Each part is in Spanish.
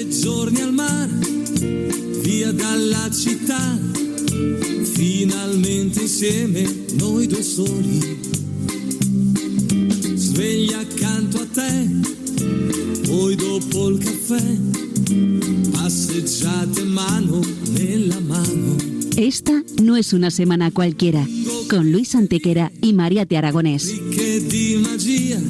giorni al mare, via dalla città, finalmente insieme noi due soli, sveglia accanto a te, poi dopo il caffè, passeggiate mano nella mano. Esta no es una semana cualquiera, con Luis Antequera y Mariate Aragonés. Ricche di magia,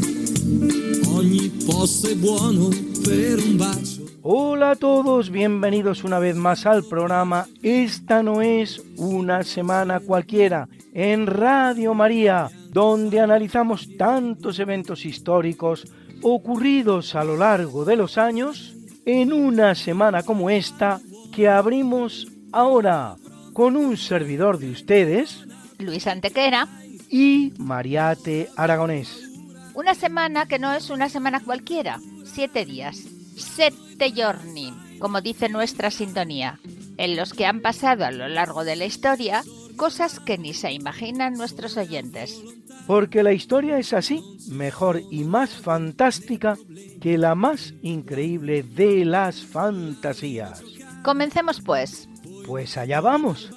ogni posto è buono per un bacio. Hola a todos, bienvenidos una vez más al programa Esta no es una semana cualquiera, en Radio María, donde analizamos tantos eventos históricos ocurridos a lo largo de los años, en una semana como esta que abrimos ahora con un servidor de ustedes, Luis Antequera, y Mariate Aragonés. Una semana que no es una semana cualquiera, 7 días, 7 giorni, como dice nuestra sintonía, en los que han pasado a lo largo de la historia cosas que ni se imaginan nuestros oyentes. Porque la historia es así, mejor y más fantástica que la más increíble de las fantasías. Comencemos pues. Pues allá vamos.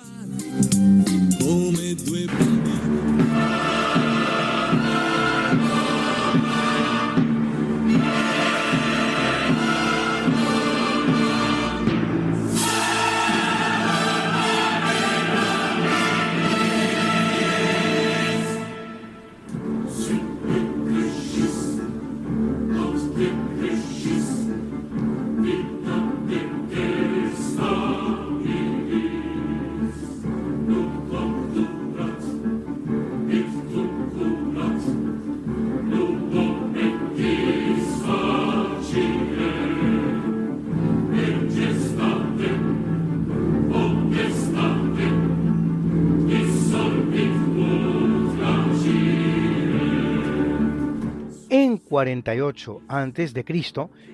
Come due bambini. En 48 a.C.,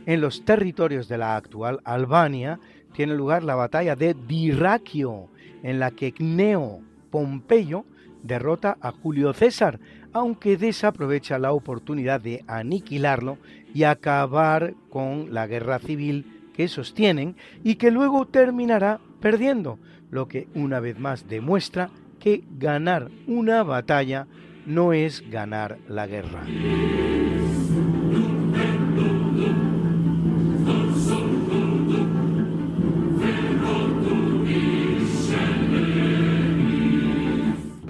en los territorios de la actual Albania, tiene lugar la batalla de Dyrrhaquio, en la que Cneo Pompeyo derrota a Julio César, aunque desaprovecha la oportunidad de aniquilarlo y acabar con la guerra civil que sostienen y que luego terminará perdiendo, lo que una vez más demuestra que ganar una batalla no es ganar la guerra.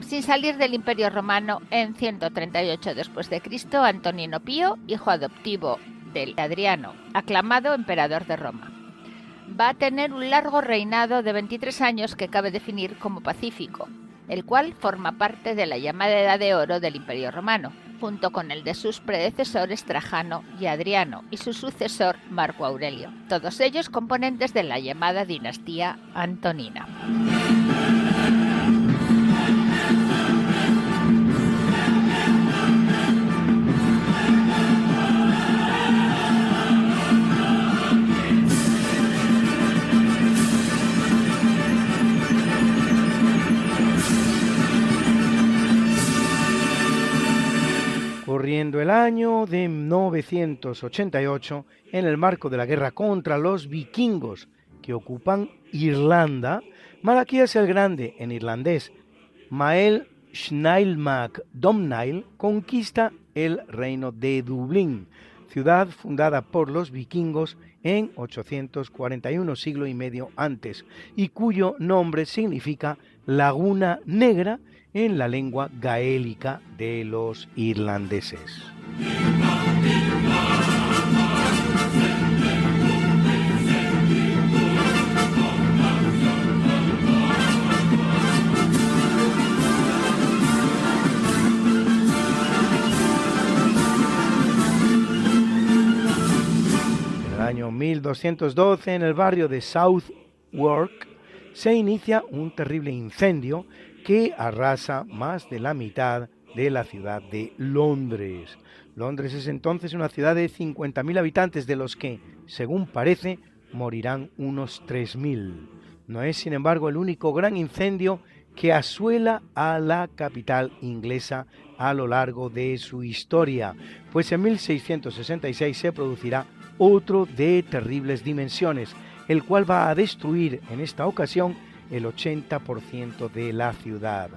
Sin salir del Imperio Romano, en 138 después de Cristo, Antonino Pío, hijo adoptivo de Adriano, aclamado emperador de Roma, va a tener un largo reinado de 23 años que cabe definir como pacífico, el cual forma parte de la llamada Edad de Oro del Imperio Romano, junto con el de sus predecesores Trajano y Adriano y su sucesor Marco Aurelio, todos ellos componentes de la llamada dinastía antonina. Corriendo el año de 988, en el marco de la guerra contra los vikingos que ocupan Irlanda, Malaquías el Grande, en irlandés, Mael Snailmac Domnail, conquista el reino de Dublín, ciudad fundada por los vikingos en 841, siglo y medio antes, y cuyo nombre significa Laguna Negra en la lengua gaélica de los irlandeses. En el año 1212, en el barrio de Southwark, se inicia un terrible incendio que arrasa más de la mitad de la ciudad de Londres. Londres es entonces una ciudad de 50.000 habitantes, de los que, según parece, morirán unos 3.000. No es, sin embargo, el único gran incendio que asuela a la capital inglesa a lo largo de su historia, pues en 1666 se producirá otro de terribles dimensiones, el cual va a destruir en esta ocasión el 80% de la ciudad.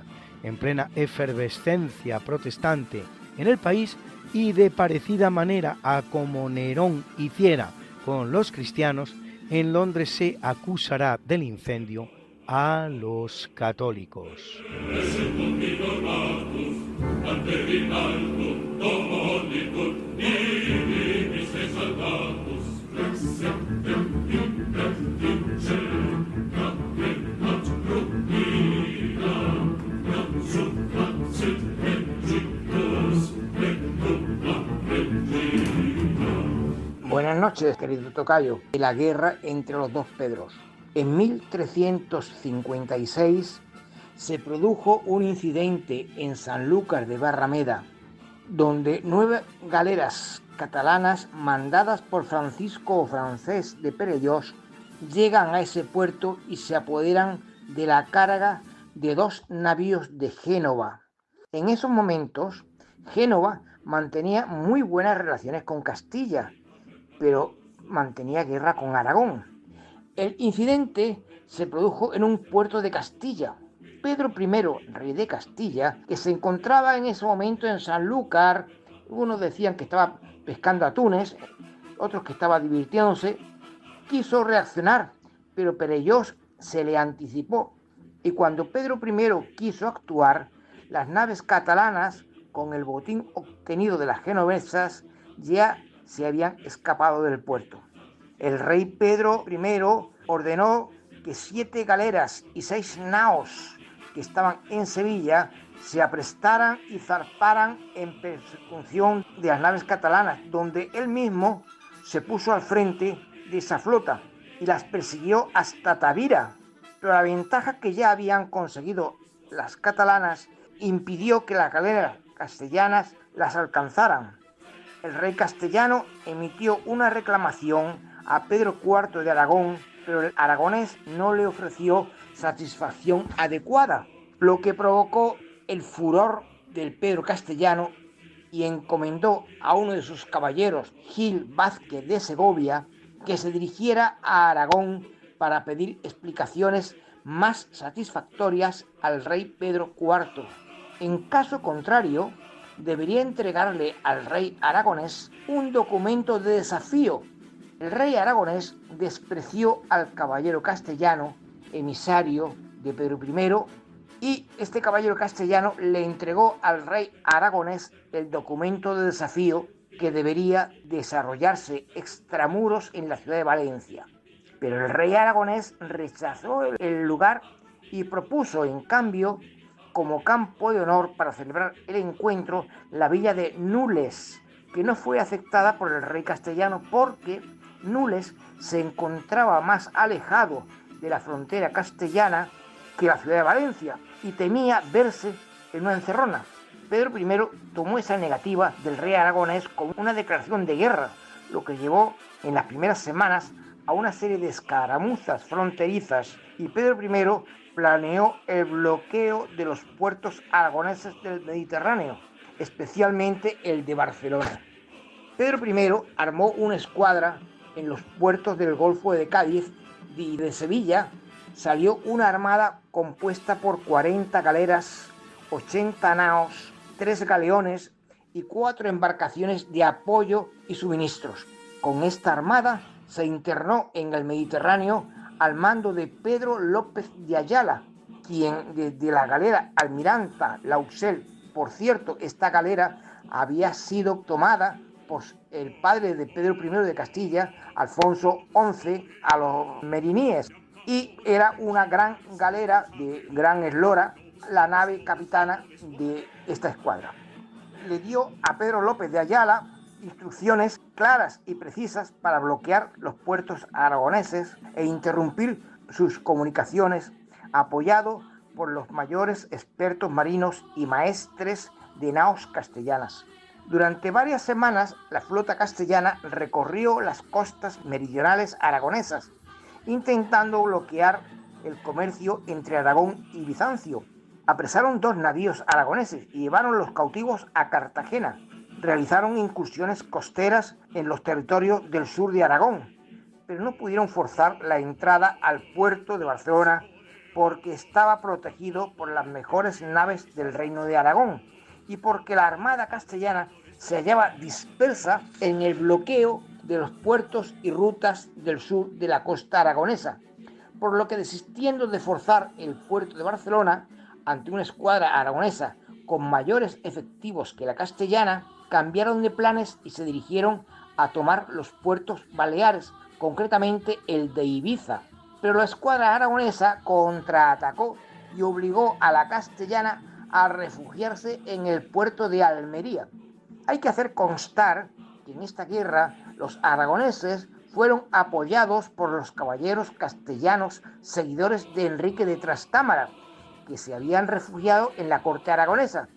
En plena efervescencia protestante en el país y de parecida manera a como Nerón hiciera con los cristianos, en Londres se acusará del incendio a los católicos. Buenas noches, querido tocayo. La guerra entre los dos Pedros. En 1356 se produjo un incidente en Sanlúcar de Barrameda, donde 9 galeras catalanas mandadas por Francisco Francés de Perellós llegan a ese puerto y se apoderan de la carga de 2 navíos de Génova. En esos momentos, Génova mantenía muy buenas relaciones con Castilla, pero mantenía guerra con Aragón. El incidente se produjo en un puerto de Castilla. Pedro I, rey de Castilla, que se encontraba en ese momento en Sanlúcar, unos decían que estaba pescando atunes, otros que estaba divirtiéndose, quiso reaccionar, pero Perellós se le anticipó, y cuando Pedro I quiso actuar, las naves catalanas, con el botín obtenido de las genovesas, ya se habían escapado del puerto. El rey Pedro I ordenó que 7 galeras y 6 naos que estaban en Sevilla se aprestaran y zarparan en persecución de las naves catalanas, donde él mismo se puso al frente de esa flota y las persiguió hasta Tavira. Pero la ventaja que ya habían conseguido las catalanas impidió que las galeras castellanas las alcanzaran. El rey castellano emitió una reclamación a Pedro IV de Aragón, pero el aragonés no le ofreció satisfacción adecuada, lo que provocó el furor del Pedro castellano y encomendó a uno de sus caballeros, Gil Vázquez de Segovia, que se dirigiera a Aragón para pedir explicaciones más satisfactorias al rey Pedro IV. En caso contrario, debería entregarle al rey aragonés un documento de desafío. El rey aragonés despreció al caballero castellano, emisario de Pedro I, y este caballero castellano le entregó al rey aragonés el documento de desafío que debería desarrollarse extramuros en la ciudad de Valencia. Pero el rey aragonés rechazó el lugar y propuso, en cambio, como campo de honor para celebrar el encuentro, la villa de Nules, que no fue aceptada por el rey castellano porque Nules se encontraba más alejado de la frontera castellana que la ciudad de Valencia y temía verse en una encerrona. Pedro I tomó esa negativa del rey aragonés como una declaración de guerra, lo que llevó en las primeras semanas a una serie de escaramuzas fronterizas, y Pedro I planeó el bloqueo de los puertos aragoneses del Mediterráneo, especialmente el de Barcelona. Pedro I armó una escuadra en los puertos del Golfo de Cádiz y de Sevilla salió una armada compuesta por 40 galeras, 80 naos, 3 galeones y 4 embarcaciones de apoyo y suministros. Con esta armada se internó en el Mediterráneo al mando de Pedro López de Ayala, quien desde la galera Almiranta Lausel, por cierto, esta galera había sido tomada por el padre de Pedro I de Castilla, Alfonso XI, a los meriníes, y era una gran galera de gran eslora, la nave capitana de esta escuadra. Le dio a Pedro López de Ayala instrucciones claras y precisas para bloquear los puertos aragoneses e interrumpir sus comunicaciones, apoyado por los mayores expertos marinos y maestres de naos castellanas. Durante varias semanas, la flota castellana recorrió las costas meridionales aragonesas, intentando bloquear el comercio entre Aragón y Bizancio. Apresaron 2 navíos aragoneses y llevaron los cautivos a Cartagena. realizaron incursiones costeras en los territorios del sur de Aragón, pero no pudieron forzar la entrada al puerto de Barcelona porque estaba protegido por las mejores naves del Reino de Aragón y porque la Armada castellana se hallaba dispersa en el bloqueo de los puertos y rutas del sur de la costa aragonesa, por lo que, desistiendo de forzar el puerto de Barcelona ante una escuadra aragonesa con mayores efectivos que la castellana, cambiaron de planes y se dirigieron a tomar los puertos baleares, concretamente el de Ibiza. Pero la escuadra aragonesa contraatacó y obligó a la castellana a refugiarse en el puerto de Almería. Hay que hacer constar que en esta guerra los aragoneses fueron apoyados por los caballeros castellanos seguidores de Enrique de Trastámara, que se habían refugiado en la corte aragonesa,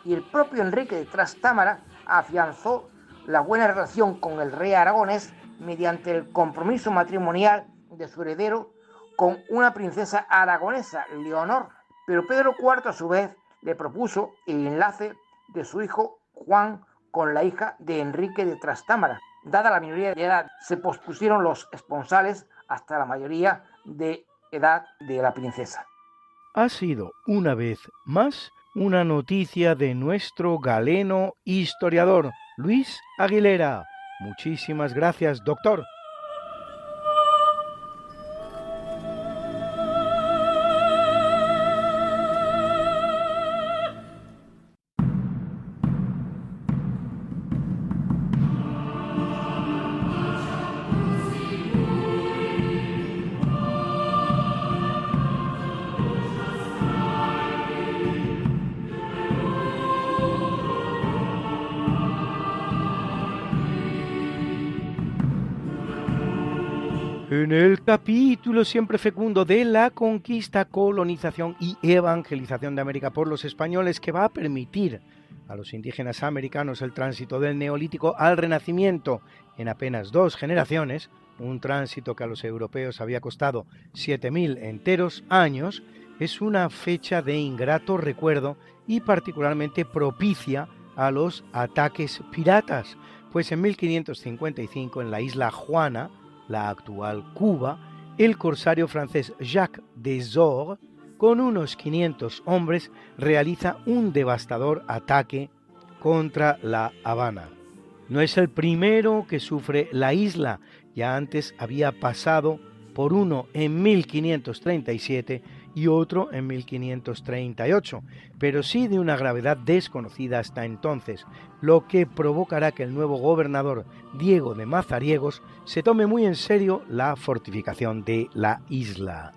y el propio Enrique de Trastámara afianzó la buena relación con el rey aragonés mediante el compromiso matrimonial de su heredero con una princesa aragonesa, Leonor. Pero Pedro IV, a su vez, le propuso el enlace de su hijo Juan con la hija de Enrique de Trastámara. Dada la minoría de edad, se pospusieron los esponsales hasta la mayoría de edad de la princesa. Ha sido, una vez más, una noticia de nuestro galeno historiador, Luis Aguilera. Muchísimas gracias, doctor. En el capítulo siempre fecundo de la conquista, colonización y evangelización de América por los españoles, que va a permitir a los indígenas americanos el tránsito del Neolítico al Renacimiento en apenas 2 generaciones, un tránsito que a los europeos había costado 7.000 enteros años, es una fecha de ingrato recuerdo y particularmente propicia a los ataques piratas, pues en 1555 en la isla Juana, la actual Cuba, el corsario francés Jacques Desor, con unos 500 hombres, realiza un devastador ataque contra La Habana. No es el primero que sufre la isla, ya antes había pasado por uno en 1537 y otro en 1538, pero sí de una gravedad desconocida hasta entonces, lo que provocará que el nuevo gobernador Diego de Mazariegos se tome muy en serio la fortificación de la isla.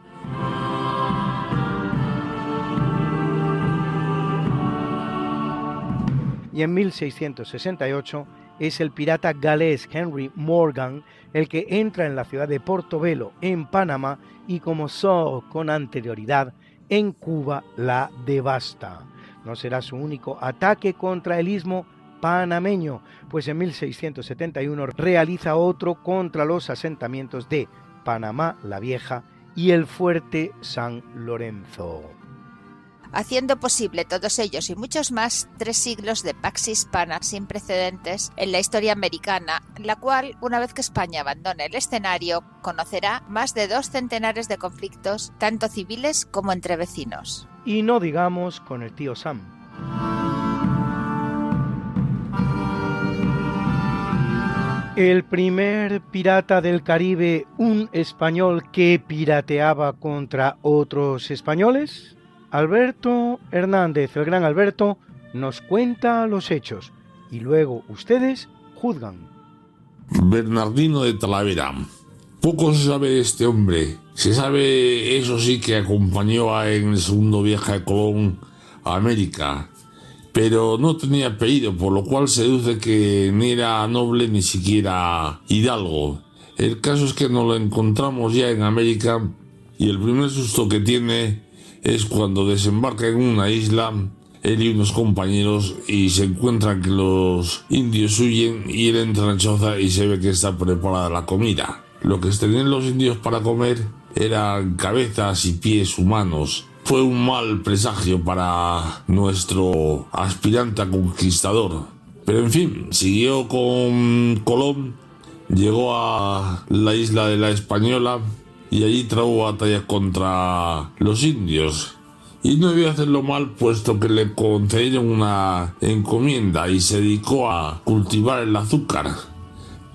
Y en 1668 es el pirata galés Henry Morgan el que entra en la ciudad de Portobelo, en Panamá, y como Sor con anterioridad en Cuba la devasta. No será su único ataque contra el istmo panameño, pues en 1671 realiza otro contra los asentamientos de Panamá la Vieja y el fuerte San Lorenzo, haciendo posible todos ellos y muchos más 3 siglos de pax hispana sin precedentes en la historia americana, la cual, una vez que España abandone el escenario, conocerá más de 2 centenares de conflictos, tanto civiles como entre vecinos. Y no digamos con el tío Sam. El primer pirata del Caribe, un español que pirateaba contra otros españoles. Alberto Hernández, el gran Alberto, nos cuenta los hechos y luego ustedes juzgan. Bernardino de Talavera. Poco se sabe de este hombre. Se sabe, eso sí, que acompañó en el segundo viaje de Colón a América, pero no tenía apellido, por lo cual se deduce que ni era noble ni siquiera hidalgo. El caso es que nos lo encontramos ya en América y el primer susto que tiene es cuando desembarca en una isla, él y unos compañeros, y se encuentran que los indios huyen y él entra en la choza y se ve que está preparada la comida. Lo que tenían los indios para comer eran cabezas y pies humanos. Fue un mal presagio para nuestro aspirante a conquistador, Pero en fin, siguió con Colón, llegó a la isla de la Española y allí trajo batallas contra los indios. Y no debió hacerlo mal, puesto que le concedieron una encomienda y se dedicó a cultivar el azúcar.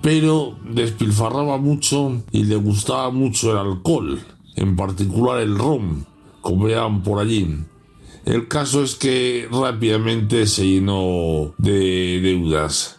Pero despilfarraba mucho y le gustaba mucho el alcohol, en particular el ron, como llaman por allí. El caso es que rápidamente se llenó de deudas.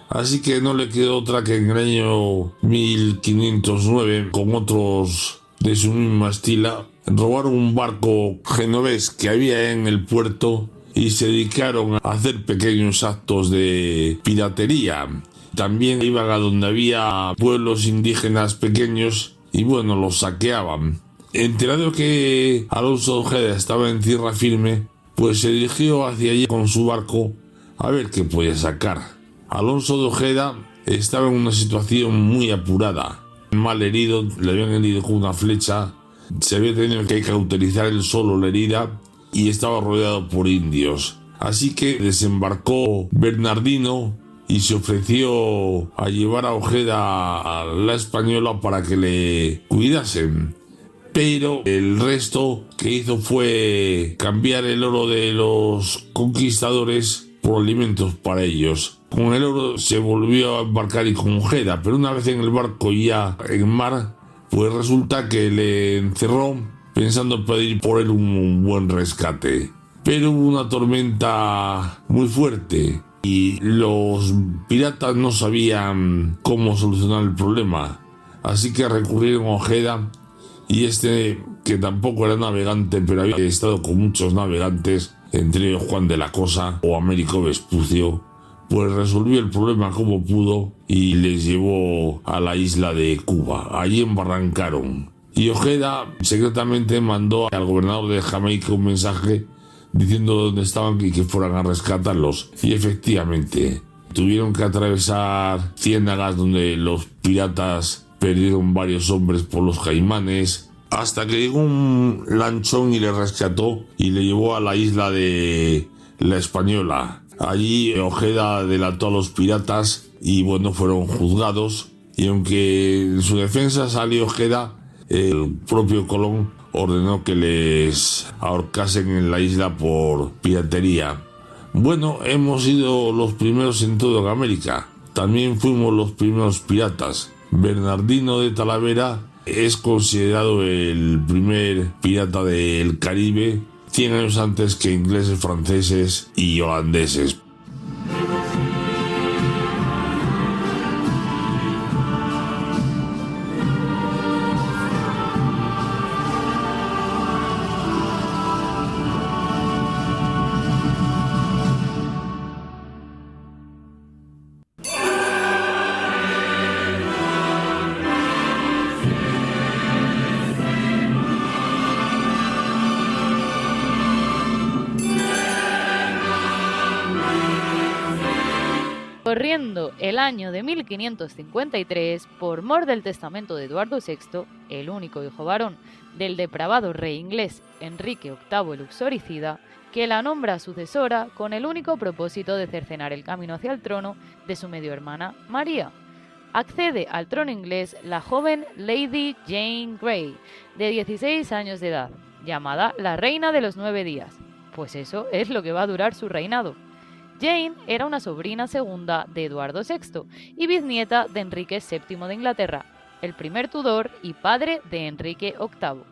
Así que no le quedó otra que en el año 1509, con otros de su misma estilo, robaron un barco genovés que había en el puerto y se dedicaron a hacer pequeños actos de piratería. También iban a donde había pueblos indígenas pequeños y bueno, los saqueaban. Enterado que Alonso de Ojeda estaba en tierra firme, pues se dirigió hacia allí con su barco a ver qué podía sacar. Alonso de Ojeda estaba en una situación muy apurada, mal herido, le habían herido con una flecha, se había tenido que cauterizar él solo la herida y estaba rodeado por indios. Así que desembarcó Bernardino y se ofreció a llevar a Ojeda a la Española para que le cuidasen. Pero el resto que hizo fue cambiar el oro de los conquistadores por alimentos para ellos. Con el oro se volvió a embarcar y con Ojeda, pero una vez en el barco ya en mar, pues resulta que le encerró pensando pedir por él un buen rescate. Pero hubo una tormenta muy fuerte y los piratas no sabían cómo solucionar el problema. Así que recurrieron a Ojeda y que tampoco era navegante, pero había estado con muchos navegantes, entre ellos Juan de la Cosa o Américo Vespucio, pues resolvió el problema como pudo y les llevó a la isla de Cuba. Allí embarrancaron. Y Ojeda secretamente mandó al gobernador de Jamaica un mensaje diciendo dónde estaban y que fueran a rescatarlos. Y efectivamente, tuvieron que atravesar ciénagas donde los piratas perdieron varios hombres por los caimanes, hasta que llegó un lanchón y le rescató y le llevó a la isla de la Española. Allí Ojeda delató a los piratas y bueno, fueron juzgados, y aunque en su defensa salió Ojeda, el propio Colón ordenó que les ahorcasen en la isla por piratería. Bueno, hemos sido los primeros en toda América, también fuimos los primeros piratas. Bernardino de Talavera es considerado el primer pirata del Caribe, 100 años antes que ingleses, franceses y holandeses. Corriendo el año de 1553, por mor del testamento de Eduardo VI, el único hijo varón del depravado rey inglés Enrique VIII el Uxoricida, que la nombra sucesora con el único propósito de cercenar el camino hacia el trono de su medio hermana María. Accede al trono inglés la joven Lady Jane Grey, de 16 años de edad, llamada la Reina de los 9 días, pues eso es lo que va a durar su reinado. Jane era una sobrina segunda de Eduardo VI y bisnieta de Enrique VII de Inglaterra, el primer Tudor y padre de Enrique VIII.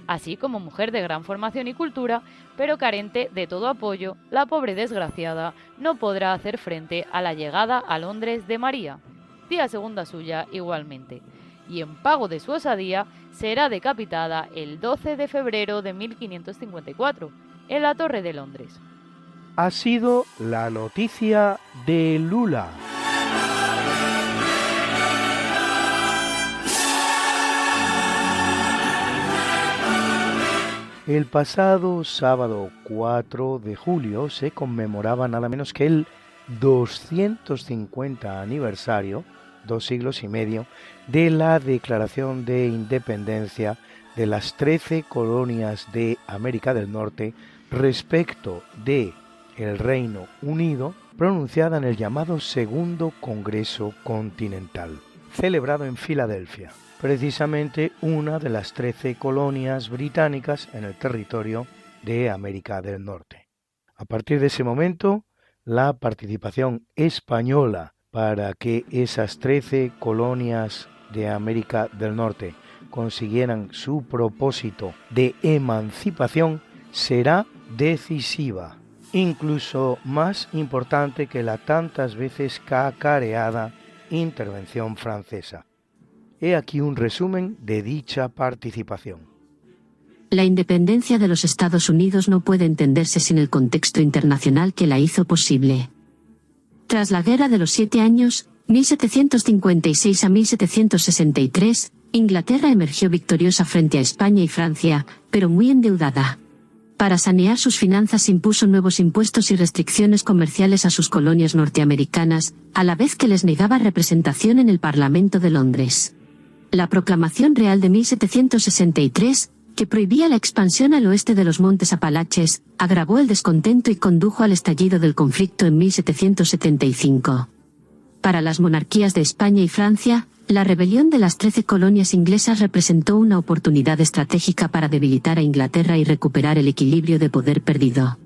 Así como mujer de gran formación y cultura, pero carente de todo apoyo, la pobre desgraciada no podrá hacer frente a la llegada a Londres de María, tía segunda suya igualmente, y en pago de su osadía será decapitada el 12 de febrero de 1554 en la Torre de Londres. Ha sido la noticia de Lula. El pasado sábado 4 de julio se conmemoraba nada menos que el 250 aniversario, 2 siglos y medio, de la Declaración de Independencia de las 13 colonias de América del Norte respecto de el Reino Unido, pronunciada en el llamado Segundo Congreso Continental, celebrado en Filadelfia, precisamente una de las 13 colonias británicas en el territorio de América del Norte. A partir de ese momento, la participación española para que esas 13 colonias de América del Norte consiguieran su propósito de emancipación será decisiva, incluso más importante que la tantas veces cacareada intervención francesa. He aquí un resumen de dicha participación. La independencia de los Estados Unidos no puede entenderse sin el contexto internacional que la hizo posible. Tras la Guerra de los 7 Años, 1756 a 1763, Inglaterra emergió victoriosa frente a España y Francia, pero muy endeudada. Para sanear sus finanzas impuso nuevos impuestos y restricciones comerciales a sus colonias norteamericanas, a la vez que les negaba representación en el Parlamento de Londres. La Proclamación Real de 1763, que prohibía la expansión al oeste de los Montes Apalaches, agravó el descontento y condujo al estallido del conflicto en 1775. Para las monarquías de España y Francia, la rebelión de las 13 colonias inglesas representó una oportunidad estratégica para debilitar a Inglaterra y recuperar el equilibrio de poder perdido.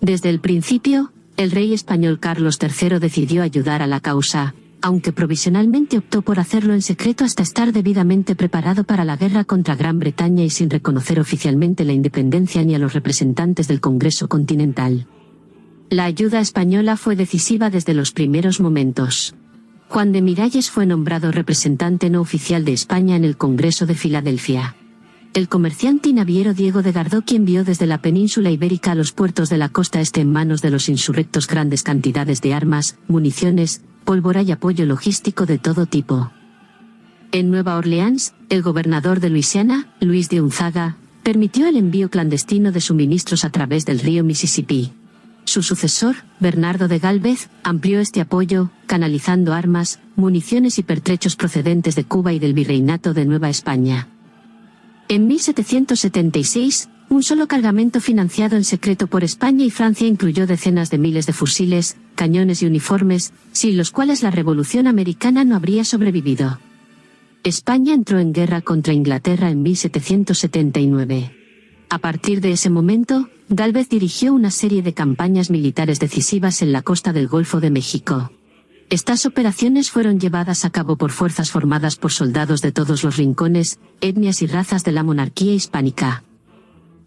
Desde el principio, el rey español Carlos III decidió ayudar a la causa, aunque provisionalmente optó por hacerlo en secreto hasta estar debidamente preparado para la guerra contra Gran Bretaña y sin reconocer oficialmente la independencia ni a los representantes del Congreso Continental. La ayuda española fue decisiva desde los primeros momentos. Juan de Miralles fue nombrado representante no oficial de España en el Congreso de Filadelfia. El comerciante y naviero Diego de Gardoqui envió desde la península ibérica a los puertos de la costa este en manos de los insurrectos grandes cantidades de armas, municiones, pólvora y apoyo logístico de todo tipo. En Nueva Orleans, el gobernador de Luisiana, Luis de Unzaga, permitió el envío clandestino de suministros a través del río Mississippi. Su sucesor, Bernardo de Gálvez, amplió este apoyo, canalizando armas, municiones y pertrechos procedentes de Cuba y del Virreinato de Nueva España. En 1776, un solo cargamento financiado en secreto por España y Francia incluyó decenas de miles de fusiles, cañones y uniformes, sin los cuales la Revolución Americana no habría sobrevivido. España entró en guerra contra Inglaterra en 1779. A partir de ese momento, Gálvez dirigió una serie de campañas militares decisivas en la costa del Golfo de México. Estas operaciones fueron llevadas a cabo por fuerzas formadas por soldados de todos los rincones, etnias y razas de la monarquía hispánica.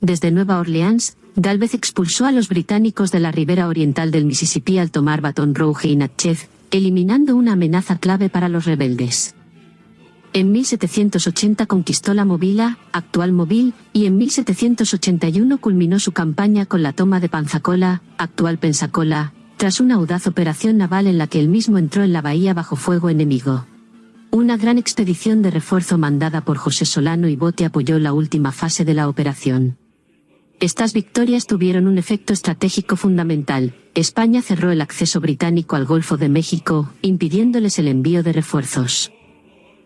Desde Nueva Orleans, Gálvez expulsó a los británicos de la ribera oriental del Mississippi al tomar Baton Rouge y Natchez, eliminando una amenaza clave para los rebeldes. En 1780 conquistó la Movila, actual Mobile, y en 1781 culminó su campaña con la toma de Pensacola, actual Pensacola, tras una audaz operación naval en la que él mismo entró en la bahía bajo fuego enemigo. Una gran expedición de refuerzo mandada por José Solano y Bote apoyó la última fase de la operación. Estas victorias tuvieron un efecto estratégico fundamental. España cerró el acceso británico al Golfo de México, impidiéndoles el envío de refuerzos.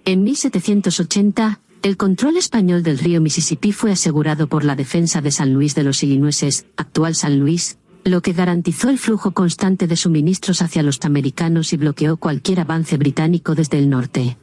En 1780, el control español del río Mississippi fue asegurado por la defensa de San Luis de los Illinoises, actual San Luis, lo que garantizó el flujo constante de suministros hacia los americanos y bloqueó cualquier avance británico desde el norte.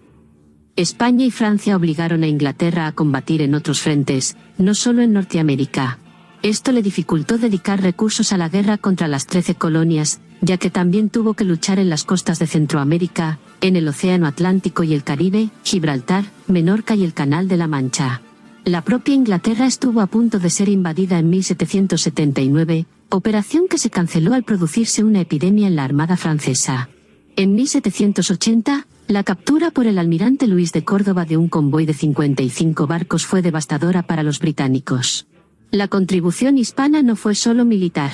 España y Francia obligaron a Inglaterra a combatir en otros frentes, no solo en Norteamérica. Esto le dificultó dedicar recursos a la guerra contra las 13 colonias, ya que también tuvo que luchar en las costas de Centroamérica, en el Océano Atlántico y el Caribe, Gibraltar, Menorca y el Canal de la Mancha. La propia Inglaterra estuvo a punto de ser invadida en 1779, operación que se canceló al producirse una epidemia en la Armada francesa. En 1780, la captura por el almirante Luis de Córdoba de un convoy de 55 barcos fue devastadora para los británicos. La contribución hispana no fue solo militar.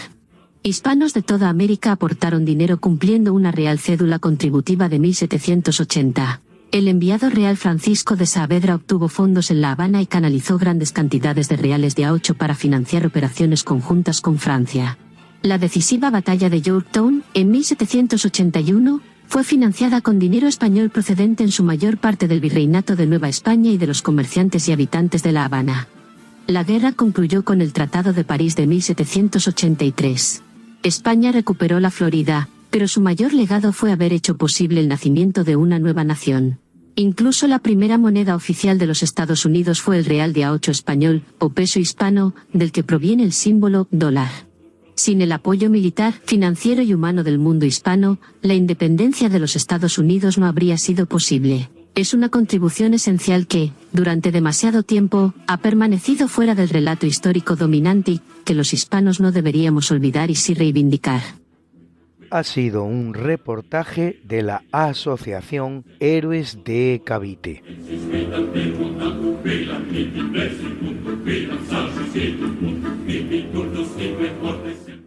Hispanos de toda América aportaron dinero cumpliendo una real cédula contributiva de 1780. El enviado real Francisco de Saavedra obtuvo fondos en La Habana y canalizó grandes cantidades de reales de A8 para financiar operaciones conjuntas con Francia. La decisiva batalla de Yorktown, en 1781, fue financiada con dinero español procedente en su mayor parte del Virreinato de Nueva España y de los comerciantes y habitantes de La Habana. La guerra concluyó con el Tratado de París de 1783. España recuperó la Florida, pero su mayor legado fue haber hecho posible el nacimiento de una nueva nación. Incluso la primera moneda oficial de los Estados Unidos fue el real de A8 español, o peso hispano, del que proviene el símbolo dólar. Sin el apoyo militar, financiero y humano del mundo hispano, la independencia de los Estados Unidos no habría sido posible. Es una contribución esencial que, durante demasiado tiempo, ha permanecido fuera del relato histórico dominante y que los hispanos no deberíamos olvidar y sí reivindicar. Ha sido un reportaje de la Asociación Héroes de Cavite.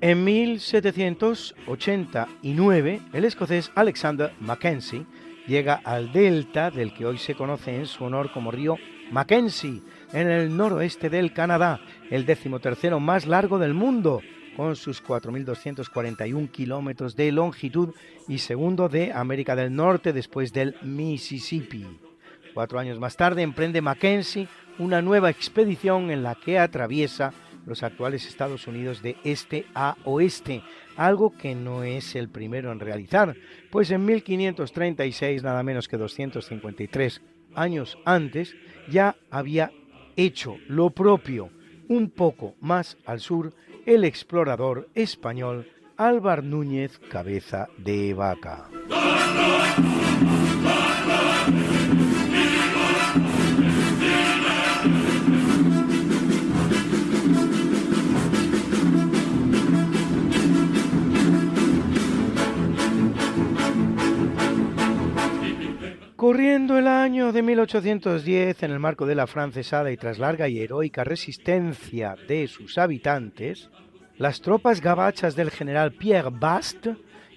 En 1789, el escocés Alexander Mackenzie llega al delta del que hoy se conoce en su honor como río Mackenzie, en el noroeste del Canadá, el 13º más largo del mundo, con sus 4.241 kilómetros de longitud y segundo de América del Norte después del Mississippi. 4 años más tarde emprende Mackenzie una nueva expedición en la que atraviesa los actuales Estados Unidos de este a oeste, algo que no es el primero en realizar, pues en 1536, nada menos que 253 años antes, ya había hecho lo propio, un poco más al sur, el explorador español Álvar Núñez Cabeza de Vaca. Corriendo el año de 1810, en el marco de la francesada y tras larga y heroica resistencia de sus habitantes, las tropas gabachas del general Pierre Bast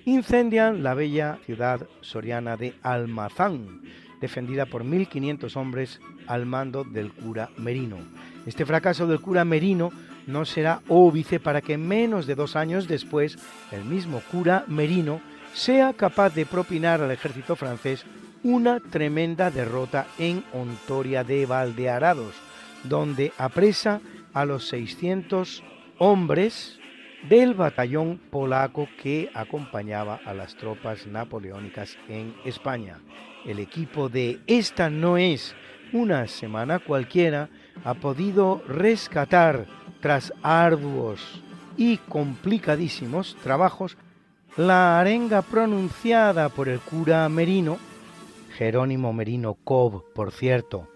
incendian la bella ciudad soriana de Almazán, defendida por 1.500 hombres al mando del cura Merino. Este fracaso del cura Merino no será óbice para que menos de 2 años después el mismo cura Merino sea capaz de propinar al ejército francés una tremenda derrota en Hontoria de Valdearados, donde apresa a los 600 hombres del batallón polaco que acompañaba a las tropas napoleónicas en España. El equipo de Esta no es una semana cualquiera ha podido rescatar, tras arduos y complicadísimos trabajos, la arenga pronunciada por el cura Merino, Jerónimo Merino Cobb, por cierto,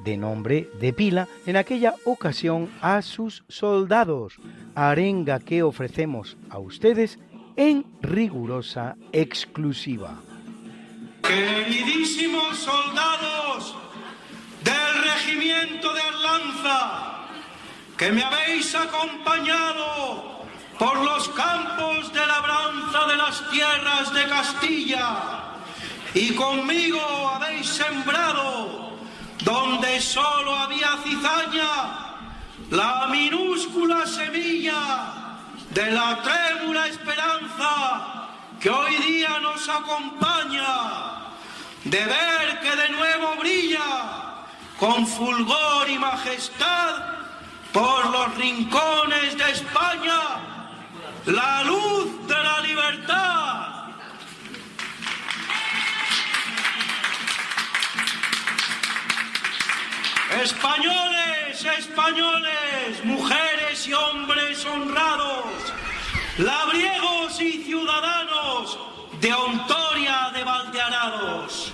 de nombre de pila, en aquella ocasión a sus soldados, arenga que ofrecemos a ustedes en rigurosa exclusiva. Queridísimos soldados del regimiento de Arlanza, que me habéis acompañado por los campos de labranza de las tierras de Castilla, y conmigo habéis sembrado, donde solo había cizaña, la minúscula semilla de la trémula esperanza que hoy día nos acompaña, de ver que de nuevo brilla con fulgor y majestad por los rincones de España la luz de la libertad. Españoles, españoles, mujeres y hombres honrados, labriegos y ciudadanos de Hontoria de Valdearados.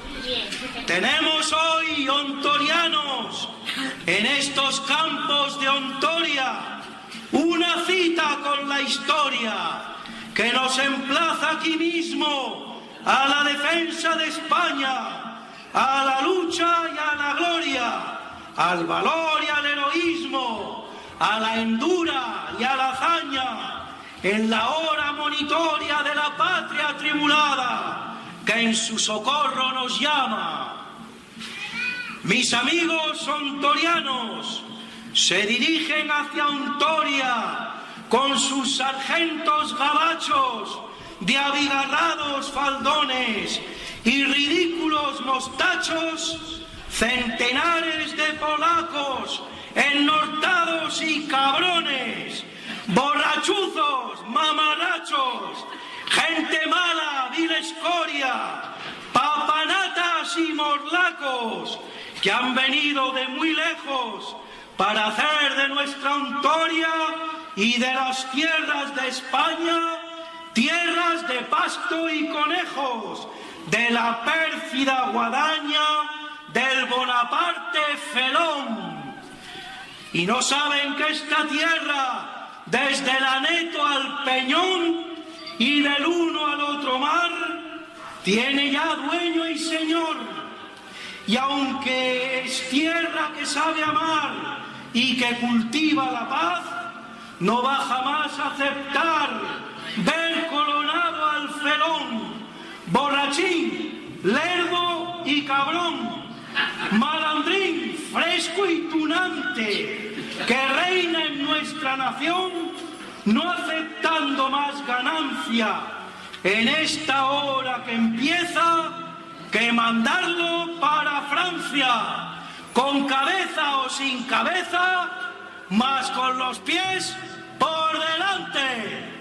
Tenemos hoy hontorianos en estos campos de Hontoria una cita con la historia que nos emplaza aquí mismo a la defensa de España, a la lucha y a la gloria, al valor y al heroísmo, a la endura y a la hazaña, en la hora monitoria de la patria atribulada, que en su socorro nos llama. Mis amigos hontorianos se dirigen hacia Hontoria con sus sargentos gabachos de abigarrados faldones y ridículos mostachos, centenares de polacos ennortados y cabrones, borrachos Cachuzos, mamarrachos, gente mala, vil escoria, papanatas y morlacos, que han venido de muy lejos para hacer de nuestra Ontoria y de las tierras de España tierras de pasto y conejos, de la pérfida guadaña del Bonaparte felón. Y no saben que esta tierra, desde el Aneto al Peñón y del uno al otro mar, tiene ya dueño y señor. Y aunque es tierra que sabe amar y que cultiva la paz, no va jamás a aceptar ver coronado al felón, borrachín, lerdo y cabrón, malandrín, fresco y tunante, que reina en nuestra nación, no aceptando más ganancia en esta hora que empieza, que mandarlo para Francia, con cabeza o sin cabeza, mas con los pies por delante.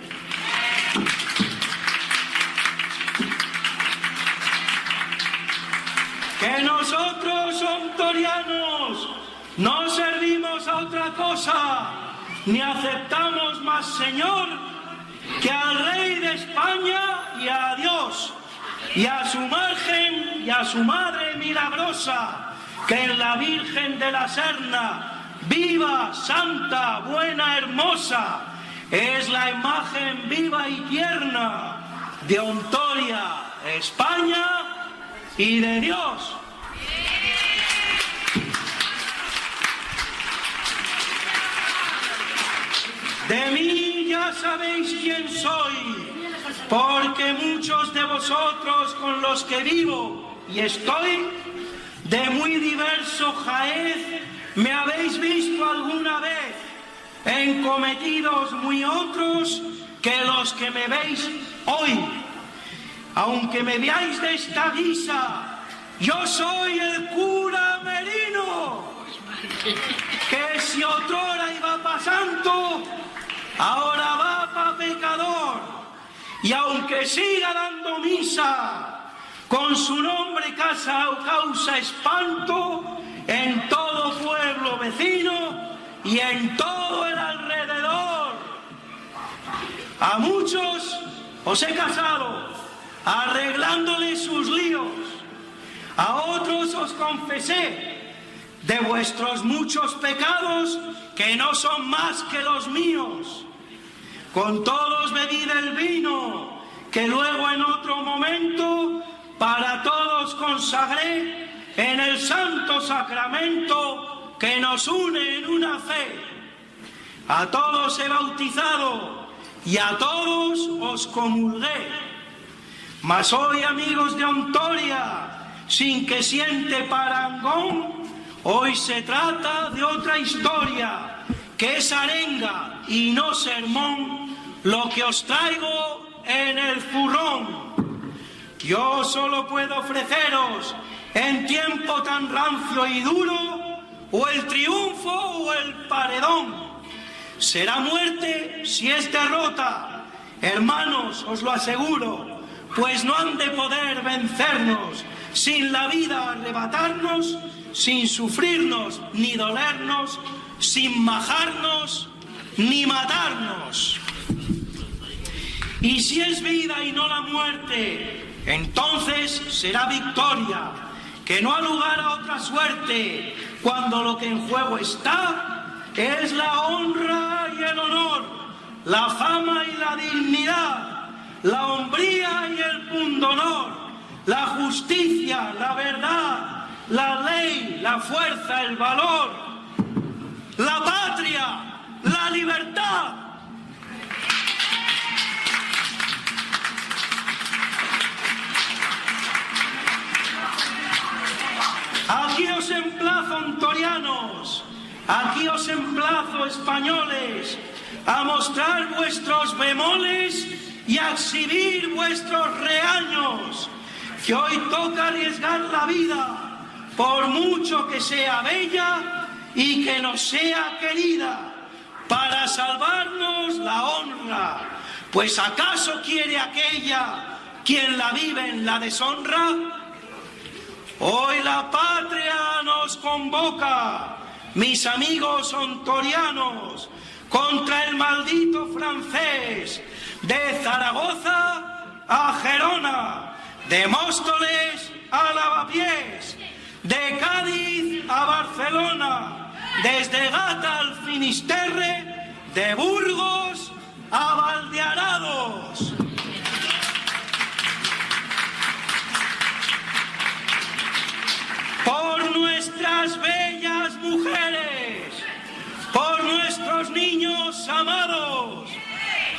Que nosotros, ontorianos, no servimos a otra cosa, ni aceptamos más señor que al rey de España y a Dios, y a su margen y a su madre milagrosa, que es la Virgen de la Serna, viva, santa, buena, hermosa, es la imagen viva y tierna de Ontoria, España y de Dios. De mí ya sabéis quién soy, porque muchos de vosotros con los que vivo y estoy, de muy diverso jaez, me habéis visto alguna vez en cometidos muy otros que los que me veis hoy. Aunque me veáis de esta guisa, yo soy el cura Merino, que si otrora iba pa' santo, ahora va pa' pecador. Y aunque siga dando misa, con su nombre causa espanto en todo pueblo vecino y en todo el alrededor. A muchos os he casado, arreglándoles sus líos. A otros os confesé de vuestros muchos pecados, que no son más que los míos. Con todos bebí del vino, que luego en otro momento para todos consagré en el santo sacramento que nos une en una fe. A todos he bautizado y a todos os comulgué. Mas hoy, amigos de Ontoria, sin que siente parangón, hoy se trata de otra historia, que es arenga y no sermón, lo que os traigo en el zurrón. Yo solo puedo ofreceros, en tiempo tan rancio y duro, o el triunfo o el paredón. Será muerte si es derrota, hermanos, os lo aseguro, pues no han de poder vencernos, sin la vida arrebatarnos, sin sufrirnos ni dolernos, sin majarnos ni matarnos. Y si es vida y no la muerte, entonces será victoria, que no ha lugar a otra suerte, cuando lo que en juego está es la honra y el honor, la fama y la dignidad, la hombría y el pundonor, la justicia, la verdad, la ley, la fuerza, el valor, la patria, la libertad. Aquí os emplazo, ontorianos, aquí os emplazo, españoles, a mostrar vuestros bemoles y a exhibir vuestros reaños, que hoy toca arriesgar la vida, por mucho que sea bella y que no sea querida, para salvarnos la honra, pues ¿acaso quiere aquella quien la vive en la deshonra? Hoy la patria nos convoca, mis amigos ontorianos, contra el maldito francés, de Zaragoza a Gerona, de Móstoles a Lavapiés, de Cádiz a Barcelona, desde Gata al Finisterre, de Burgos a Valdearados. Por nuestras bellas mujeres, por nuestros niños amados,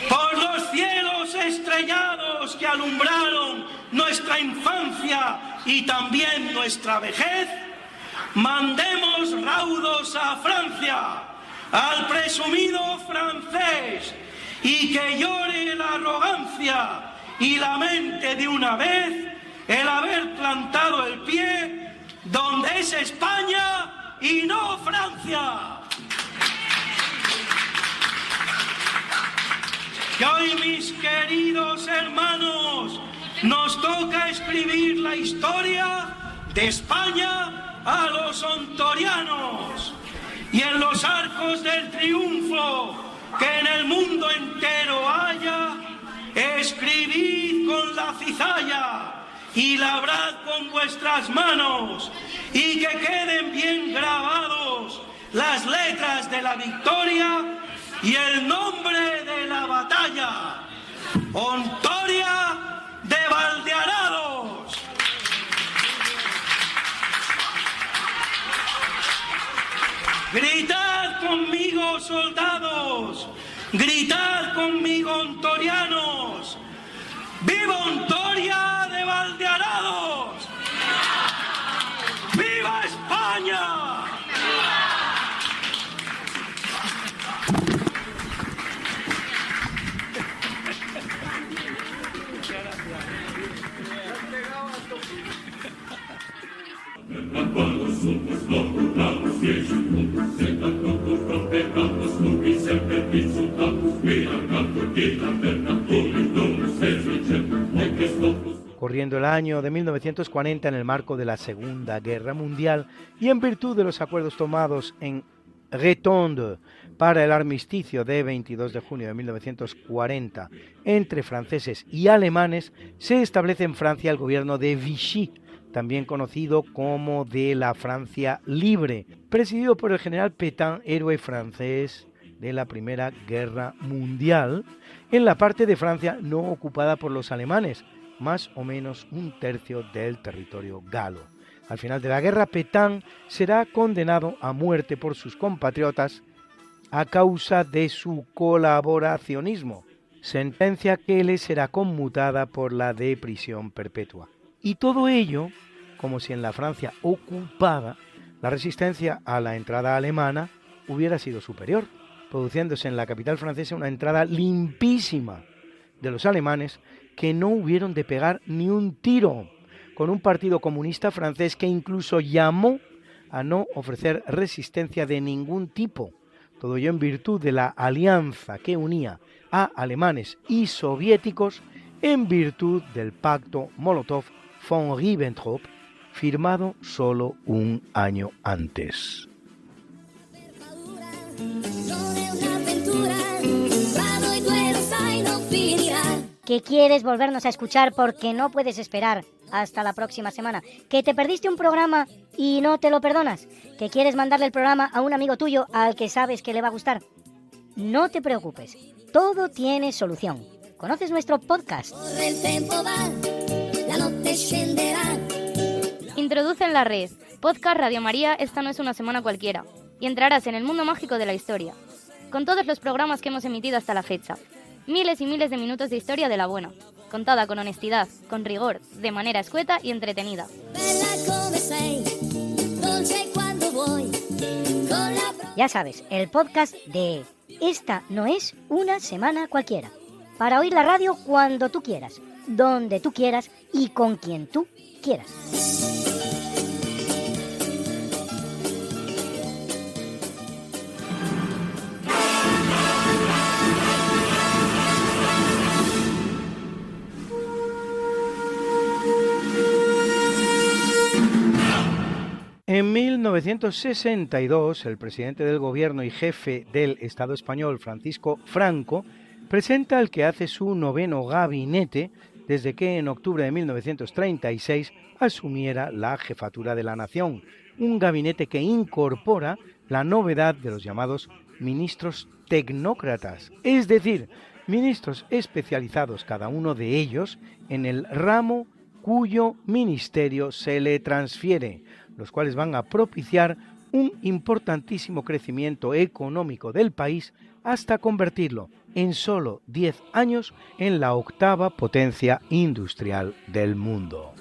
por los cielos estrellados que alumbraron nuestra infancia y también nuestra vejez, mandemos raudos a Francia, al presumido francés, y que llore la arrogancia y lamente de una vez el haber plantado el pie donde es España y no Francia. Que hoy, mis queridos hermanos, nos toca escribir la historia de España a los ontorianos, y en los arcos del triunfo que en el mundo entero haya, escribid con la cizalla y labrad con vuestras manos, y que queden bien grabados las letras de la victoria y el nombre de la batalla: Ontoria de Valdearados. Gritad conmigo, soldados, gritad conmigo, ontorianos: ¡viva Ontoria de Valdearados! ¡Viva España! Corriendo el año de 1940 en el marco de la Segunda Guerra Mundial y en virtud de los acuerdos tomados en Rétonde para el armisticio de 22 de junio de 1940 entre franceses y alemanes, se establece en Francia el gobierno de Vichy, también conocido como de la Francia Libre, presidido por el general Pétain, héroe francés de la Primera Guerra Mundial, en la parte de Francia no ocupada por los alemanes, más o menos un tercio del territorio galo. Al final de la guerra, Pétain será condenado a muerte por sus compatriotas a causa de su colaboracionismo, sentencia que le será conmutada por la de prisión perpetua. Y todo ello, como si en la Francia ocupada la resistencia a la entrada alemana hubiera sido superior, produciéndose en la capital francesa una entrada limpísima de los alemanes que no hubieron de pegar ni un tiro, con un partido comunista francés que incluso llamó a no ofrecer resistencia de ningún tipo, todo ello en virtud de la alianza que unía a alemanes y soviéticos en virtud del pacto Molotov-Von Ribbentrop, firmado solo un año antes. Que quieres volvernos a escuchar porque no puedes esperar hasta la próxima semana, que te perdiste un programa y no te lo perdonas, que quieres mandarle el programa a un amigo tuyo al que sabes que le va a gustar. No te preocupes, todo tiene solución. ¿Conoces nuestro podcast? Introduce en la red Podcast Radio María, esta no es una semana cualquiera, y entrarás en el mundo mágico de la historia, con todos los programas que hemos emitido hasta la fecha. Miles y miles de minutos de historia de la buena, contada con honestidad, con rigor, de manera escueta y entretenida. Ya sabes, el podcast de Esta no es una semana cualquiera. Para oír la radio cuando tú quieras, donde tú quieras y con quien tú quieras. 1962, el presidente del gobierno y jefe del Estado español, Francisco Franco, presenta al que hace su 9º gabinete desde que en octubre de 1936 asumiera la jefatura de la nación, un gabinete que incorpora la novedad de los llamados ministros tecnócratas, es decir, ministros especializados cada uno de ellos en el ramo cuyo ministerio se le transfiere, los cuales van a propiciar un importantísimo crecimiento económico del país hasta convertirlo en solo 10 años en la 8ª potencia industrial del mundo.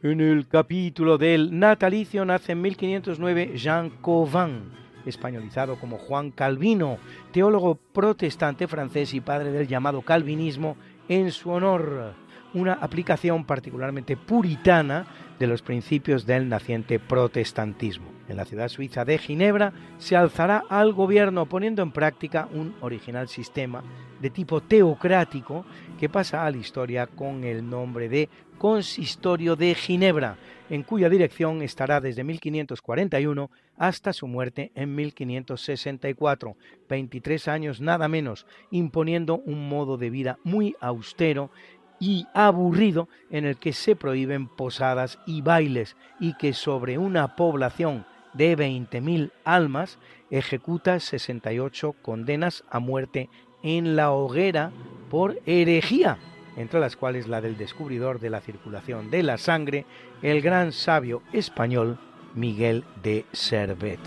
En el capítulo del natalicio nace en 1509 Jean Calvin, españolizado como Juan Calvino, teólogo protestante francés y padre del llamado calvinismo en su honor, una aplicación particularmente puritana de los principios del naciente protestantismo. En la ciudad suiza de Ginebra se alzará al gobierno poniendo en práctica un original sistema de tipo teocrático que pasa a la historia con el nombre de Consistorio de Ginebra, en cuya dirección estará desde 1541 hasta su muerte en 1564, 23 años nada menos, imponiendo un modo de vida muy austero y aburrido en el que se prohíben posadas y bailes y que sobre una población de 20.000 almas ejecuta 68 condenas a muerte en la hoguera por herejía, entre las cuales la del descubridor de la circulación de la sangre, el gran sabio español Miguel de Servet.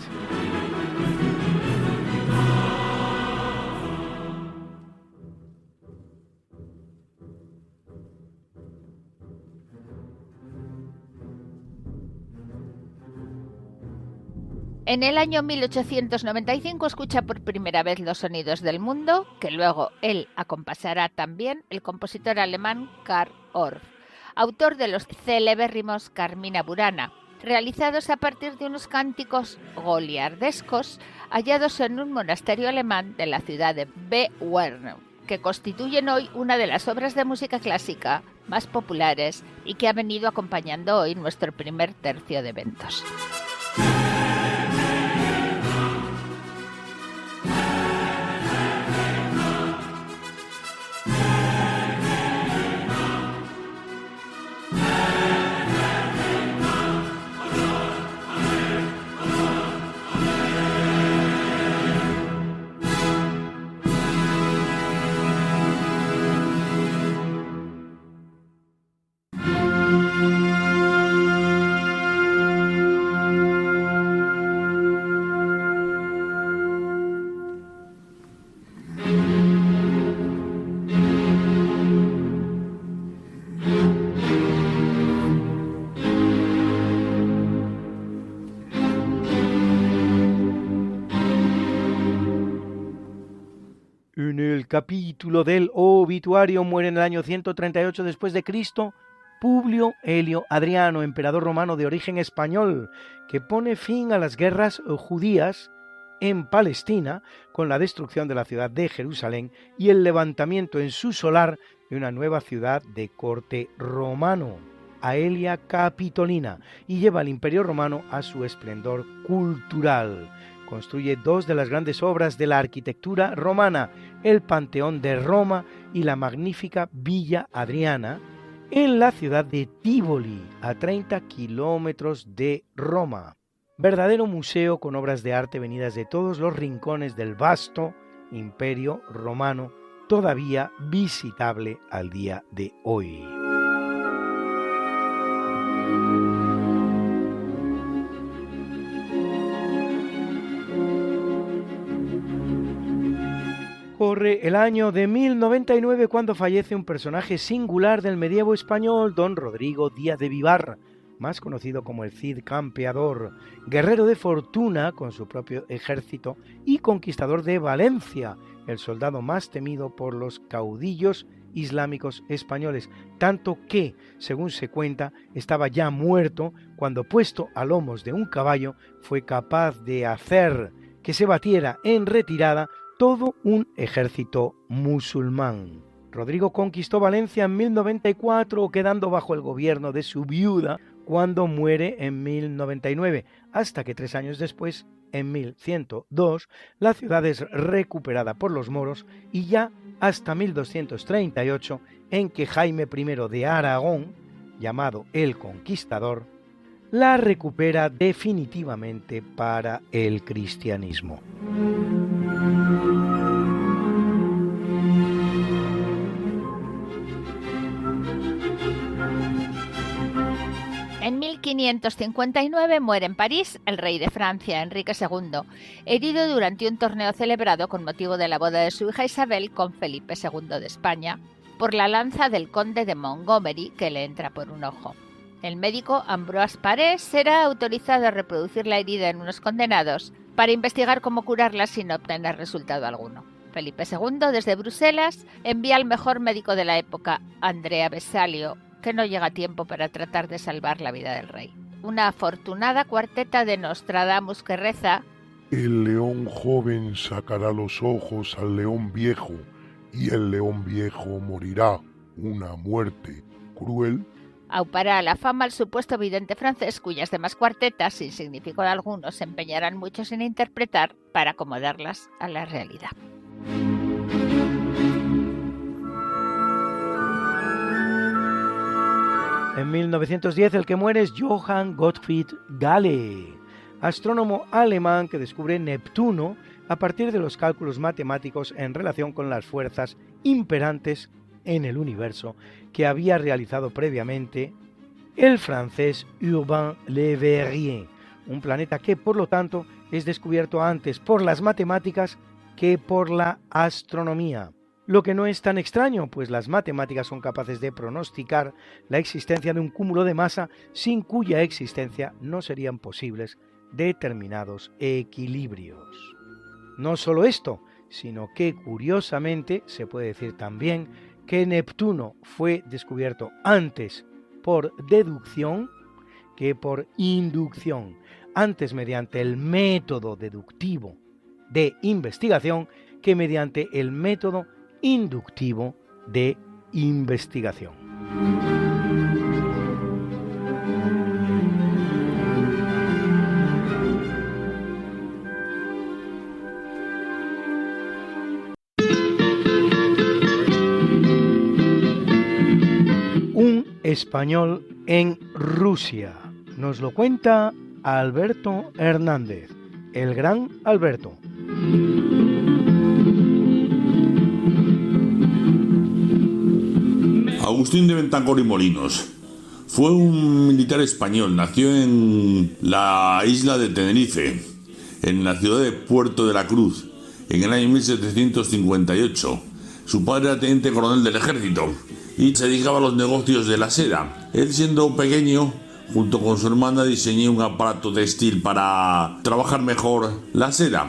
En el año 1895 escucha por primera vez los sonidos del mundo, que luego él acompasará también el compositor alemán Karl Orff, autor de los celebérrimos Carmina Burana, realizados a partir de unos cánticos goliardescos hallados en un monasterio alemán de la ciudad de Bern, que constituyen hoy una de las obras de música clásica más populares y que ha venido acompañando hoy nuestro primer tercio de eventos. En el capítulo del obituario muere en el año 138 después de Cristo Publio Helio Adriano, emperador romano de origen español, que pone fin a las guerras judías en Palestina con la destrucción de la ciudad de Jerusalén y el levantamiento en su solar de una nueva ciudad de corte romano, Aelia Capitolina, y lleva al Imperio Romano a su esplendor cultural. Construye dos de las grandes obras de la arquitectura romana, el Panteón de Roma y la magnífica Villa Adriana, en la ciudad de Tívoli, a 30 kilómetros de Roma. Verdadero museo con obras de arte venidas de todos los rincones del vasto Imperio Romano, todavía visitable al día de hoy. Ocurre el año de 1099 cuando fallece un personaje singular del medievo español, don Rodrigo Díaz de Vivar, más conocido como el Cid Campeador, guerrero de fortuna con su propio ejército y conquistador de Valencia, el soldado más temido por los caudillos islámicos españoles, tanto que, según se cuenta, estaba ya muerto cuando, puesto a lomos de un caballo, fue capaz de hacer que se batiera en retirada todo un ejército musulmán. Rodrigo conquistó Valencia en 1094, quedando bajo el gobierno de su viuda cuando muere en 1099, hasta que 3 años después, en 1102, la ciudad es recuperada por los moros y ya hasta 1238, en que Jaime I de Aragón, llamado el Conquistador, la recupera definitivamente para el cristianismo. En 1559 muere en París el rey de Francia, Enrique II, herido durante un torneo celebrado con motivo de la boda de su hija Isabel con Felipe II de España, por la lanza del conde de Montgomery que le entra por un ojo. El médico Ambroise Paré será autorizado a reproducir la herida en unos condenados para investigar cómo curarla sin obtener resultado alguno. Felipe II, desde Bruselas, envía al mejor médico de la época, Andrea Vesalio, que no llega a tiempo para tratar de salvar la vida del rey. Una afortunada cuarteta de Nostradamus que reza: el león joven sacará los ojos al león viejo, y el león viejo morirá una muerte cruel. Aupará a la fama al supuesto vidente francés, cuyas demás cuartetas, sin significado alguno, se empeñarán muchos en interpretar para acomodarlas a la realidad. En 1910 el que muere es Johann Gottfried Galle, astrónomo alemán que descubre Neptuno a partir de los cálculos matemáticos en relación con las fuerzas imperantes en el universo que había realizado previamente el francés Urbain Le Verrier, un planeta que por lo tanto es descubierto antes por las matemáticas que por la astronomía. Lo que no es tan extraño, pues las matemáticas son capaces de pronosticar la existencia de un cúmulo de masa sin cuya existencia no serían posibles determinados equilibrios. No solo esto, sino que curiosamente se puede decir también que Neptuno fue descubierto antes por deducción que por inducción, antes mediante el método deductivo de investigación que mediante el método inductivo de investigación. Un español en Rusia. Nos lo cuenta Alberto Hernández, el gran Alberto. Agustín de Bentancor y Molinos fue un militar español. Nació en la isla de Tenerife, en la ciudad de Puerto de la Cruz, en el año 1758. Su padre era teniente coronel del ejército y se dedicaba a los negocios de la seda. Él, siendo pequeño, junto con su hermana, diseñó un aparato textil para trabajar mejor la seda.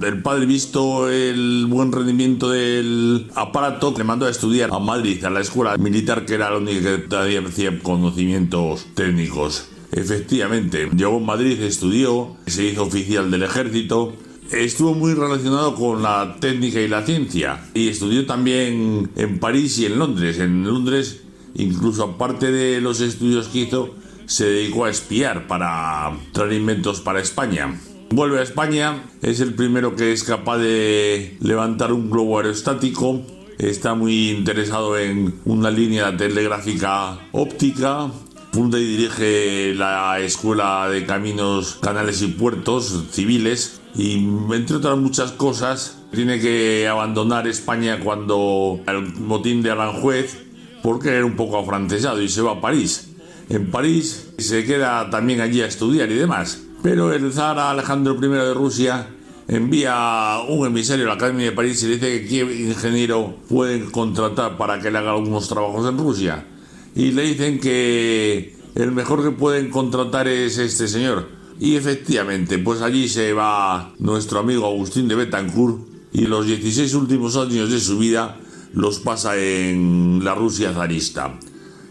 El padre, visto el buen rendimiento del aparato, le mandó a estudiar a Madrid, a la escuela militar, que era la única que todavía hacía conocimientos técnicos. Efectivamente, llegó a Madrid, estudió, se hizo oficial del ejército, estuvo muy relacionado con la técnica y la ciencia, y estudió también en París y en Londres. En Londres, incluso aparte de los estudios que hizo, se dedicó a espiar para traer inventos para España. Vuelve a España, es el primero que es capaz de levantar un globo aerostático, está muy interesado en una línea telegráfica óptica, funda y dirige la Escuela de Caminos, Canales y Puertos Civiles y, entre otras muchas cosas, tiene que abandonar España cuando el motín de Aranjuez, porque era un poco afrancesado, y se va a París. En París se queda también allí a estudiar y demás. Pero el zar Alejandro I de Rusia envía un emisario a la Academia de París y le dice que qué ingeniero pueden contratar para que le haga algunos trabajos en Rusia. Y le dicen que el mejor que pueden contratar es este señor. Y efectivamente, pues allí se va nuestro amigo Agustín de Betancourt y los 16 últimos años de su vida los pasa en la Rusia zarista.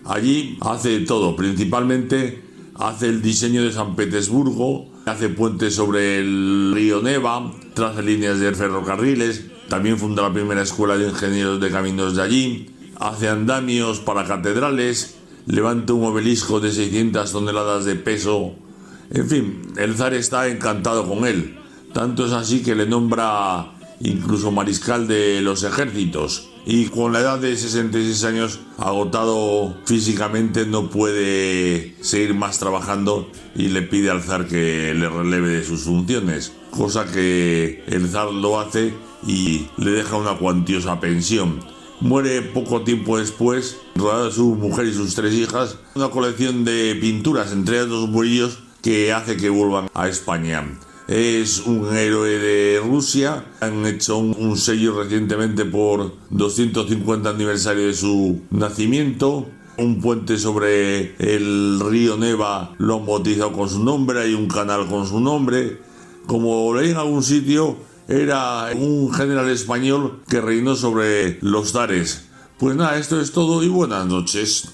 Allí hace todo, principalmente hace el diseño de San Petersburgo, hace puentes sobre el río Neva, traza líneas de ferrocarriles, también funda la primera escuela de ingenieros de caminos de allí, hace andamios para catedrales, levanta un obelisco de 600 toneladas de peso. En fin, el zar está encantado con él, tanto es así que le nombra incluso mariscal de los ejércitos, y con la edad de 66 años, agotado físicamente, no puede seguir más trabajando y le pide al zar que le releve de sus funciones, cosa que el zar lo hace y le deja una cuantiosa pensión. Muere poco tiempo después, rodeado de su mujer y sus 3 hijas, una colección de pinturas, entre ellas 2 murillos, que hace que vuelvan a España. Es un héroe de Rusia. Han hecho un sello recientemente por 250 aniversario de su nacimiento. Un puente sobre el río Neva lo han bautizado con su nombre. Hay un canal con su nombre. Como leí en algún sitio, era un general español que reinó sobre los zares. Pues nada, esto es todo y buenas noches.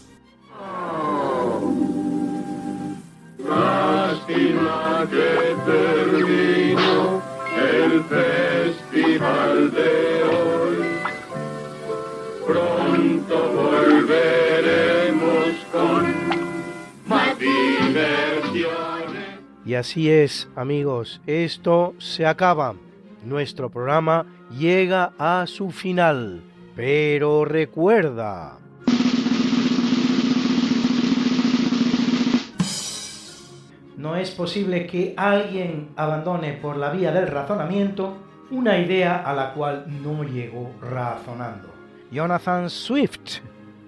Lástima que terminó el festival de hoy. Pronto volveremos con más diversiones. Y así es, amigos, esto se acaba. Nuestro programa llega a su final. Pero recuerda... No es posible que alguien abandone por la vía del razonamiento una idea a la cual no llegó razonando. Jonathan Swift,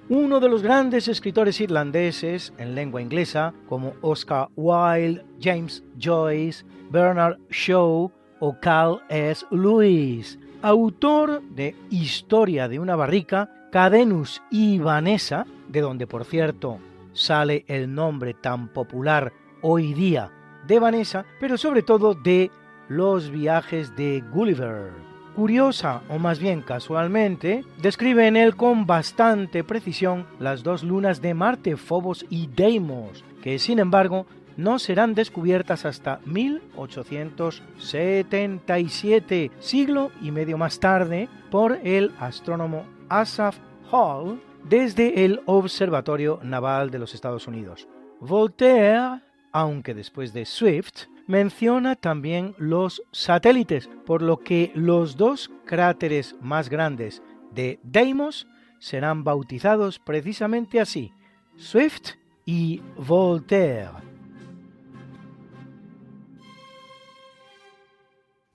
uno de los grandes escritores irlandeses en lengua inglesa como Oscar Wilde, James Joyce, Bernard Shaw o Carl S. Lewis, autor de Historia de una barrica, Cadenus y Vanessa, de donde por cierto sale el nombre tan popular hoy día de Vanessa, pero sobre todo de Los viajes de Gulliver. Curiosa, o más bien casualmente, describe en él con bastante precisión las 2 lunas de Marte, Phobos y Deimos, que sin embargo no serán descubiertas hasta 1877, siglo y medio más tarde, por el astrónomo Asaph Hall desde el Observatorio Naval de los Estados Unidos. Voltaire, aunque después de Swift, menciona también los satélites, por lo que los 2 cráteres más grandes de Deimos serán bautizados precisamente así, Swift y Voltaire.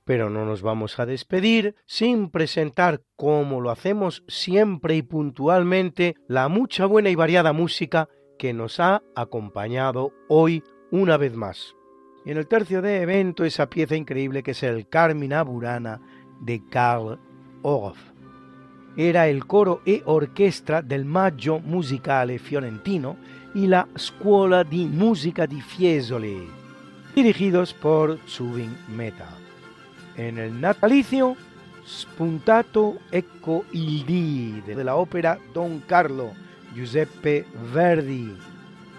Pero no nos vamos a despedir sin presentar, como lo hacemos siempre y puntualmente, la mucha buena y variada música que nos ha acompañado hoy una vez más. Y en el tercio de evento, esa pieza increíble que es el Carmina Burana de Carl Orff. Era el coro e orchestra del Maggio Musicale Fiorentino y la Scuola di Musica di Fiesole, dirigidos por Zubin Mehta. En el natalicio, Spuntato ecco il dì de la ópera Don Carlo, Giuseppe Verdi,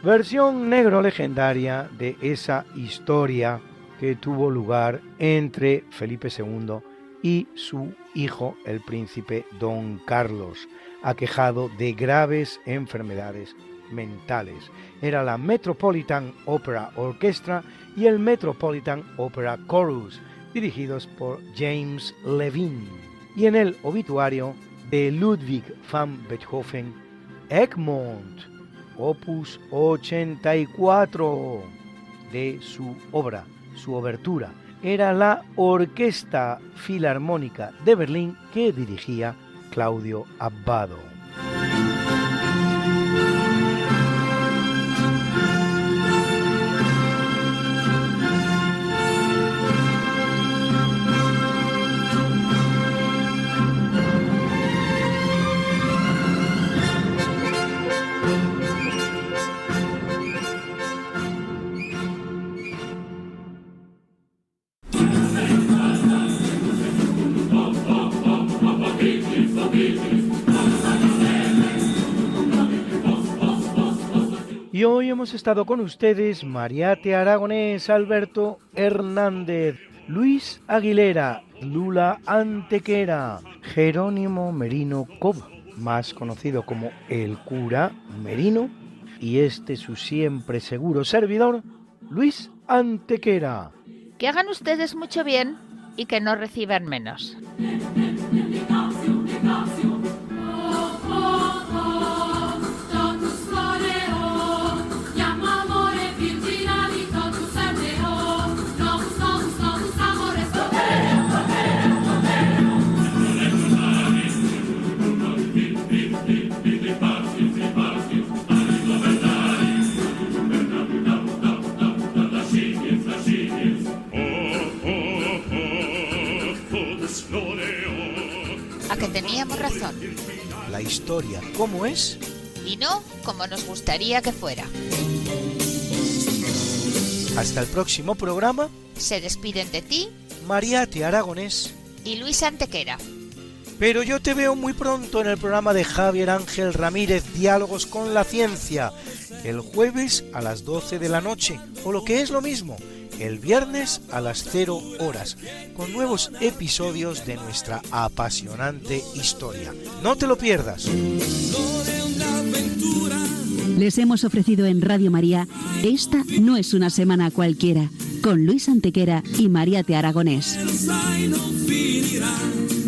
versión negro legendaria de esa historia que tuvo lugar entre Felipe II y su hijo, el príncipe Don Carlos, aquejado de graves enfermedades mentales. Era la Metropolitan Opera Orchestra y el Metropolitan Opera Chorus, dirigidos por James Levine. Y en el obituario de Ludwig van Beethoven, Egmont, opus 84 de su obra, su obertura. Era la Orquesta Filarmónica de Berlín que dirigía Claudio Abbado. Y hoy hemos estado con ustedes Mariate Aragonés, Alberto Hernández, Luis Aguilera, Lula Antequera, Jerónimo Merino Coba, más conocido como el cura Merino, y su siempre seguro servidor, Luis Antequera. Que hagan ustedes mucho bien y que no reciban menos. A que teníamos razón. La historia, ¿cómo es? Y no como nos gustaría que fuera. Hasta el próximo programa. Se despiden de ti Mariate Aragonés y Luis Antequera. Pero yo te veo muy pronto en el programa de Javier Ángel Ramírez, Diálogos con la Ciencia, el jueves a las 12 de la noche, o lo que es lo mismo, el viernes a las 0 horas, con nuevos episodios de nuestra apasionante historia. No te lo pierdas. Les hemos ofrecido en Radio María Esta no es una semana cualquiera, con Luis Antequera y Mariate Aragonés. No finirá.